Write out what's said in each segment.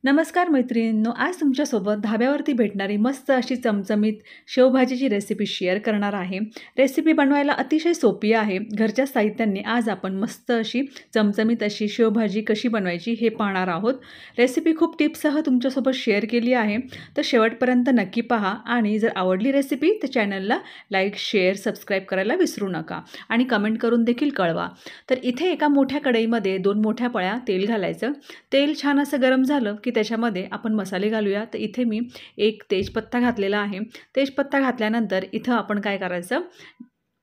नमस्कार मैत्रिणींनो, आज तुमच्यासोबत धाब्यावरती भेटणारी मस्त अशी चमचमीत शेवभाजीची रेसिपी शेअर करणार आहे. रेसिपी बनवायला अतिशय सोपी आहे. घरच्या साहित्यांनी आज आपण मस्त अशी चमचमीत अशी शेवभाजी कशी बनवायची हे पाहणार आहोत. रेसिपी खूप टिप्ससह तुमच्यासोबत शेअर केली आहे, तर शेवटपर्यंत नक्की पहा. आणि जर आवडली रेसिपी तर चॅनलला लाईक, शेअर, सबस्क्राईब करायला विसरू नका आणि कमेंट करून देखील कळवा. तर इथे एका मोठ्या कढईमध्ये 2 मोठ्या पळ्या तेल घालायचं. तेल छान असं गरम झालं की त्याच्यामध्ये आपण मसाले घालूया. तर इथे मी एक तेजपत्ता घातलेला आहे. तेजपत्ता घातल्यानंतर इथं आपण काय करायचं,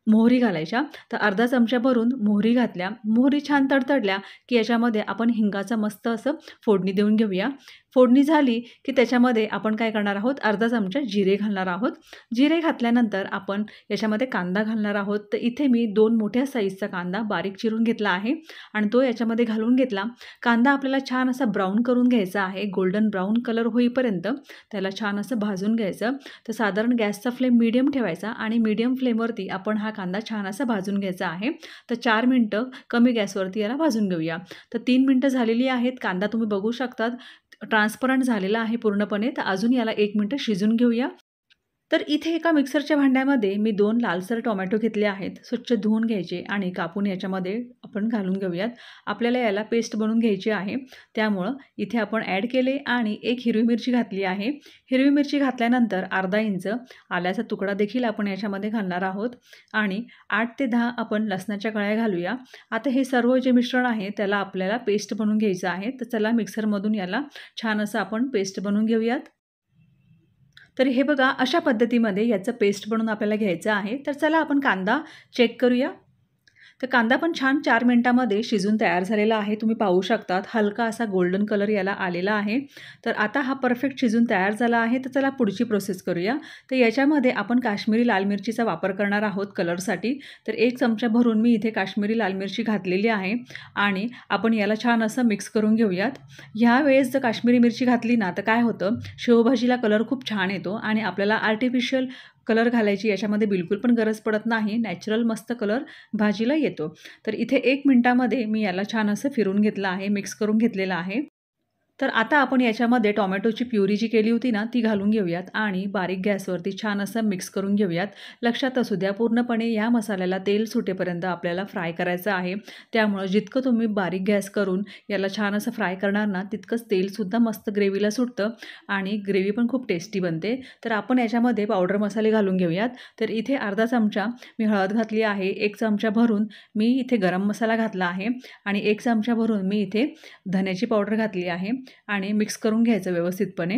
मोहरी घालायच्या. तर अर्धा चमचा भरून मोहरी घातल्या. मोहरी छान तडतडल्या की याच्यामध्ये आपण हिंगाचं मस्त असं फोडणी देऊन घेऊया. फोडणी झाली की त्याच्यामध्ये आपण काय करणार आहोत, अर्धा चमचा जिरे घालणार आहोत. जिरे घातल्यानंतर आपण याच्यामध्ये कांदा घालणार आहोत. तर इथे मी 2 मोठ्या साईजचा कांदा बारीक चिरून घेतला आहे आणि तो याच्यामध्ये घालून घेतला. कांदा आपल्याला छान असा ब्राऊन करून घ्यायचा आहे. गोल्डन ब्राऊन कलर होईपर्यंत त्याला छान असं भाजून घ्यायचं. तर साधारण गॅसचा फ्लेम मीडियम ठेवायचा आणि मीडियम फ्लेमवरती आपण हा कांदा छान असा भाजून घ्यायचा आहे. तर 4 मिनटं कमी गॅसवरती याला भाजून घेऊया. तर 3 मिनटं झालेली आहेत. कांदा तुम्ही बघू शकतात ट्रान्सपरंट झालेला आहे पूर्णपणे. तर अजून याला 1 मिनिट शिजून घेऊया. तर इथे एका मिक्सरच्या भांड्यामध्ये मी 2 लालसर टोमॅटो घेतले आहेत. स्वच्छ धुवून घ्यायचे आणि कापून याच्यामध्ये आपण घालून घेऊयात. आपल्याला याला पेस्ट बनवून घ्यायची आहे. त्यामुळं इथे आपण ॲड केले आणि एक हिरवी मिरची घातली आहे. हिरवी मिरची घातल्यानंतर अर्धा इंच आल्याचा तुकडा देखील आपण याच्यामध्ये घालणार आहोत आणि 8 ते 10 आपण लसणाच्या कळ्या घालूया. आता हे सर्व जे मिश्रण आहे त्याला आपल्याला पेस्ट बनवून घ्यायचं आहे. तर चला मिक्सरमधून याला छान असं आपण पेस्ट बनवून घेऊयात. तर हे बघा, अशा पद्धतीमध्ये याचं पेस्ट बनवून आपल्याला घ्यायचं आहे. तर चला आपण कांदा चेक करूया. तर कांदा पण छान 4 मिनिटामध्ये शिजून तयार झालेला आहे. तुम्ही पाहू शकतात हलका असा गोल्डन कलर याला आलेला आहे. तर आता हा परफेक्ट शिजून तयार झाला आहे. तर चला पुढची प्रोसेस करूया. तर याच्यामध्ये आपण काश्मीरी लाल मिरचीचा वापर करणार आहोत कलरसाठी. तर 1 चमचा भरून मी इथे काश्मीरी लाल मिरची घातलेली आहे आणि आपण याला छान असं मिक्स करून घेऊयात. ह्या वेळेस जर काश्मीरी मिरची घातली ना तर काय होतं, शेवभाजीला कलर खूप छान येतो आणि आपल्याला आर्टिफिशियल कलर घालायची याच्यामध्ये बिलकुल पण गरज पडत नाही. नॅचरल मस्त कलर भाजीला येतो. तर इथे 1 मिनिटामध्ये मी याला छान असं फिरून घेतलं आहे, मिक्स करून घेतलेलं आहे. तर आता आपण याच्यामध्ये टोमॅटोची प्युरी जी केली होती ना ती घालून घेऊयात आणि बारीक गॅसवरती छान असं मिक्स करून घेऊयात. लक्षात असू द्या पूर्णपणे या मसाल्याला तेल सुटेपर्यंत आपल्याला फ्राय करायचं आहे. त्यामुळं जितकं तुम्ही बारीक गॅस करून याला छान असं फ्राय करणार ना तितकंच तेलसुद्धा मस्त ग्रेव्हीला सुटतं आणि ग्रेव्ही पण खूप टेस्टी बनते. तर आपण याच्यामध्ये पावडर मसाले घालून घेऊयात. तर इथे अर्धा चमचा मी हळद घातली आहे. 1 चमचा भरून मी इथे गरम मसाला घातला आहे आणि 1 चमचा भरून मी इथे धन्याची पावडर घातली आहे आणि मिक्स करून घ्यायचं व्यवस्थितपणे.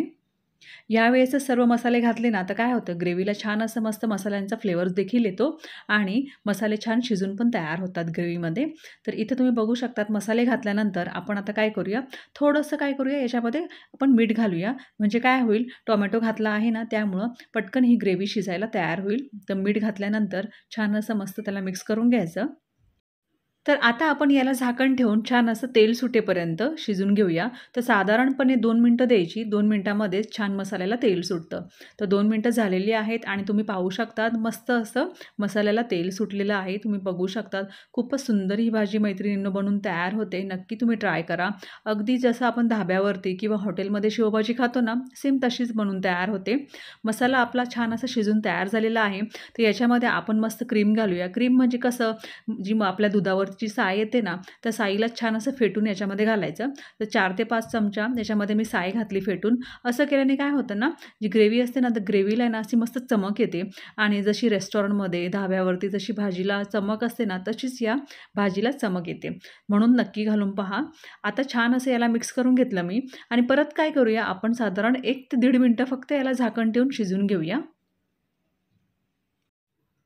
यावेळेस सर्व मसाले घातले ना तर काय होतं, ग्रेव्हीला छान असं मस्त मसाल्यांचा फ्लेवर देखील येतो आणि मसाले छान शिजून पण तयार होतात ग्रेव्हीमध्ये. तर इथे तुम्ही बघू शकतात मसाले घातल्यानंतर आपण आता काय करूया, थोडंसं काय करूया याच्यामध्ये आपण मीठ घालूया. म्हणजे काय होईल, टोमॅटो घातला आहे ना त्यामुळं पटकन ही ग्रेव्ही शिजायला तयार होईल. तर मीठ घातल्यानंतर छान असं मस्त त्याला मिक्स करून घ्यायचं. तर आता आपण याला झाकण ठेवून छान असं तेल सुटेपर्यंत शिजून घेऊया. तर साधारणपणे 2 मिनिटं द्यायची. 2 मिनिटांमध्येच छान मसाल्याला तेल सुटतं. तर 2 मिनिटं झालेली आहेत आणि तुम्ही पाहू शकतात मस्त असं मसाल्याला तेल सुटलेलं आहे. तुम्ही बघू शकतात खूपच सुंदर ही भाजी मैत्रिणींनो बनून तयार होते. नक्की तुम्ही ट्राय करा. अगदी जसं आपण धाब्यावरती किंवा हॉटेलमध्ये शेवभाजी खातो ना सेम तशीच बनून तयार होते. मसाला आपला छान असा शिजून तयार झालेला आहे. तर याच्यामध्ये आपण मस्त क्रीम घालूया. क्रीम म्हणजे कसं, जी मग आपल्या दुधावरची साय येते ना त्या साईला छान असं फेटून याच्यामध्ये घालायचं. तर 4 ते 5 चमचा याच्यामध्ये मी साय घातली फेटून. असं केल्याने काय होतं ना, जी ग्रेव्ही असते ना तर ग्रेव्हीला ना अशी मस्त चमक येते आणि जशी रेस्टॉरंटमध्ये धाब्यावरती जशी भाजीला चमक असते ना तशीच या भाजीला चमक येते. म्हणून नक्की घालून पहा. आता छान असं याला मिक्स करून घेतलं मी आणि परत काय करूया, आपण साधारण 1 ते 1.5 मिनिटं फक्त याला झाकण ठेवून शिजून घेऊया.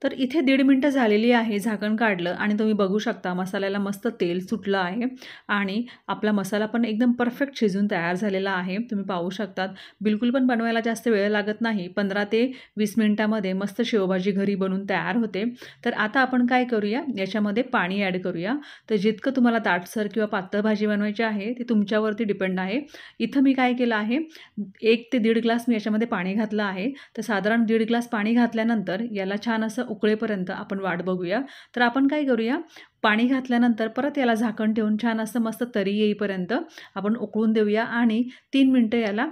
तर इथे 1.5 मिनिटं झालेली आहे. झाकण काढलं आणि तुम्ही बघू शकता मसाल्याला मस्त तेल सुटलं आहे आणि आपला मसाला पण एकदम परफेक्ट शिजून तयार झालेला आहे. तुम्ही पाहू शकतात. बिलकुल पण बनवायला जास्त वेळ लागत नाही. 15 ते 20 मिनिटामध्ये मस्त शेवभाजी घरी बनवून तयार होते. तर आता आपण काय करूया, याच्यामध्ये पाणी ॲड करूया. तर जितकं तुम्हाला दाटसर किंवा पातळ भाजी बनवायची आहे ते तुमच्यावरती डिपेंड आहे. इथं मी काय केलं आहे, 1 ते 1.5 ग्लास मी याच्यामध्ये पाणी घातलं आहे. तर साधारण 1.5 ग्लास पाणी घातल्यानंतर याला छान असं उकळेपर्यंत आपण वाट बघूया. तर आपण काय करूया, पाणी घातल्यानंतर परत याला झाकण ठेवून छान असं मस्त तरी येईपर्यंत आपण उकळून देऊया आणि 3 मिनिटं याला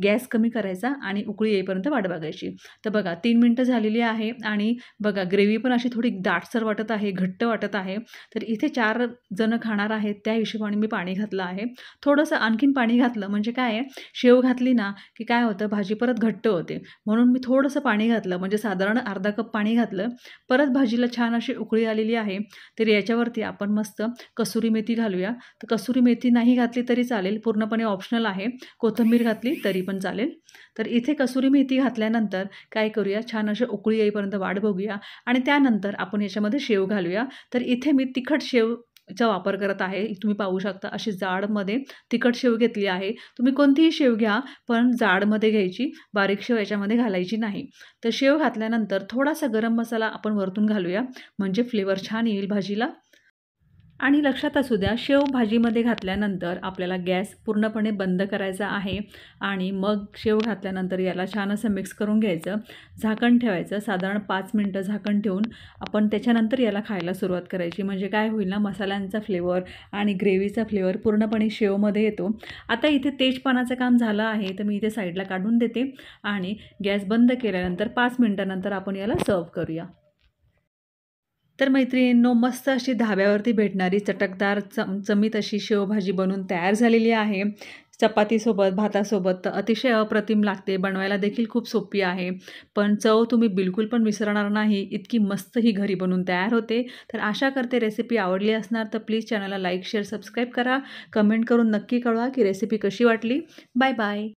गॅस कमी करायचा आणि उकळी येईपर्यंत वाट बघायची. तर बघा 3 मिनिटं झालेली आहे आणि बघा ग्रेव्ही पण अशी थोडी दाटसर वाटत आहे, घट्ट वाटत आहे. तर इथे 4 जण खाणार आहेत त्या हिशोबाने मी पाणी घातलं आहे. थोडंसं आणखीन पाणी घातलं म्हणजे काय आहे, शेव घातली ना की काय होतं, भाजी परत घट्ट होते. म्हणून मी थोडंसं पाणी घातलं, म्हणजे साधारण अर्धा कप पाणी घातलं. परत भाजीला छान अशी उकळी आलेली आहे. तर याच्यावरती आपण मस्त कसुरी मेथी घालूया. तर कसुरी मेथी नाही घातली तरी चालेल, पूर्णपणे ऑप्शनल आहे. कोथिंबीर घातली तरी पण चालेल. तर इथे कसुरी मेथी घातल्यानंतर काय करूया, छान अशी उकळी येईपर्यंत वाट बघूया आणि त्यानंतर आपण याच्यामध्ये शेव घालूया. तर इथे मी तिखट शेवचा वापर करत आहे. तुम्ही पाहू शकता अशी जाडमध्ये तिखट शेव घेतली आहे. तुम्ही कोणतीही शेव घ्या, पण जाडमध्ये घ्यायची, बारीक शेव याच्यामध्ये घालायची नाही. तर शेव घातल्यानंतर थोडासा गरम मसाला आपण वरतून घालूया, म्हणजे फ्लेवर छान येईल भाजीला. आणि लक्षात असू द्या, शेव भाजीमध्ये घातल्यानंतर आपल्याला गॅस पूर्णपणे बंद करायचा आहे आणि मग शेव घातल्यानंतर याला छान असं मिक्स करून घ्यायचं. झाकण ठेवायचं, साधारण 5 मिनिटं झाकण ठेवून आपण त्याच्यानंतर याला खायला सुरुवात करायची. म्हणजे काय होईल ना, मसाल्यांचा फ्लेवर आणि ग्रेव्हीचा फ्लेवर पूर्णपणे शेवमध्ये येतो. आता इथे तेजपानाचं काम झालं आहे, तर मी इथे साईडला काढून देते आणि गॅस बंद केल्यानंतर 5 मिनिटानंतर आपण याला सर्व्ह करूया. तर मैत्रिणींनो, मस्त अशी धाब्यावरती भेटणारी चटकदार चमचमीत अशी शेवभाजी बनून तयार झालेली आहे. चपातीसोबत, भातासोबत तर अतिशय अप्रतिम लागते. बनवायला देखील खूप सोपी आहे. पण चव तुम्ही बिलकुल पण विसरणार नाही. इतकी मस्त ही घरी बनून तयार होते. तर आशा करते रेसिपी आवडली असणार. तर प्लीज चॅनलला लाईक, शेअर, सबस्क्राईब करा. कमेंट करून नक्की कळवा की रेसिपी कशी वाटली. Bye bye.